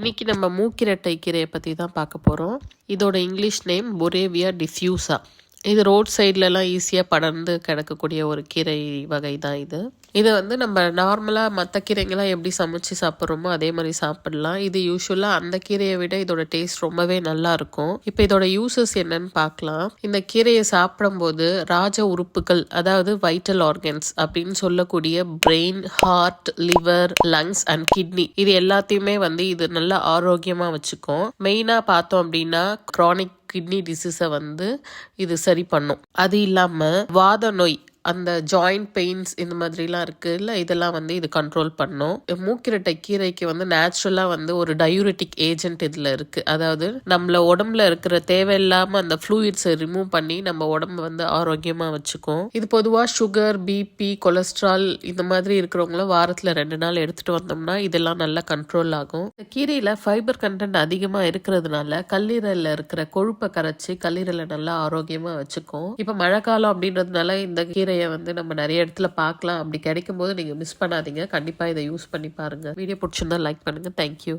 இன்னைக்கு நம்ம மூக்கிரட்டை கீரையை பற்றி தான் பார்க்க போகிறோம். இதோட இங்கிலீஷ் நேம் பொரேவியா டிஃப்யூசா. இது ரோட் சைட்லலாம் ஈஸியாக படர்ந்து கிடக்கக்கூடிய ஒரு கீரை வகை தான் இது. இதை வந்து நம்ம நார்மலாக மற்ற கீரைங்கெல்லாம் எப்படி சமைச்சு சாப்பிட்றோமோ அதே மாதிரி சாப்பிடலாம். இது யூஸ்வலாக அந்த கீரையை விட இதோட டேஸ்ட் ரொம்பவே நல்லா இருக்கும். இப்போ இதோட யூசஸ் என்னன்னு பார்க்கலாம். இந்த கீரையை சாப்பிடும்போது ராஜ உறுப்புகள், அதாவது வைட்டல் ஆர்கன்ஸ் அப்படின்னு சொல்லக்கூடிய brain, heart, liver, lungs and kidney, இது எல்லாத்தையுமே வந்து இது நல்லா ஆரோக்கியமாக வச்சுக்கும். மெயினாக பார்த்தோம் அப்படின்னா க்ரானிக் கிட்னி டிசீஸை வந்து இது சரி பண்ணும். அது இல்லாமல் வாத நோய், அந்த ஜாயிண்ட் பெயின்ஸ் இந்த மாதிரிலாம் இருக்குல்ல, இதெல்லாம் வந்து இது கண்ட்ரோல் பண்ணும். மூக்கிரட்டை கீரைக்கு வந்து நேச்சுரலாக வந்து ஒரு டயூரிட்டிக் ஏஜென்ட் இதில் இருக்குது. அதாவது நம்மள உடம்புல இருக்கிற தேவையில்லாமல் அந்த ஃப்ளூயிட்ஸை ரிமூவ் பண்ணி நம்ம உடம்பு வந்து ஆரோக்கியமாக வச்சுக்கும். இது பொதுவாக சுகர், பிபி, கொலஸ்ட்ரால் இந்த மாதிரி இருக்கிறவங்களும் வாரத்தில் 2 நாள் எடுத்துகிட்டு வந்தோம்னா இதெல்லாம் நல்லா கண்ட்ரோல் ஆகும். இந்த கீரையில் ஃபைபர் கண்டென்ட் அதிகமாக இருக்கிறதுனால கல்லீரலில் இருக்கிற கொழுப்பை கரைச்சி கல்லீரலை நல்லா ஆரோக்கியமாக வச்சுக்கும். இப்போ மழை காலம் அப்படின்றதுனால இந்த கீரையை வந்து நம்ம நிறைய இடத்துல பார்க்கலாம். அப்படி கிடைக்கும் போது நீங்கள் மிஸ் பண்ணாதீங்க. கண்டிப்பாக இதை யூஸ் பண்ணி பாருங்கள். வீடியோ பிடிச்சிருந்தா லைக் பண்ணுங்கள். தேங்க்யூ.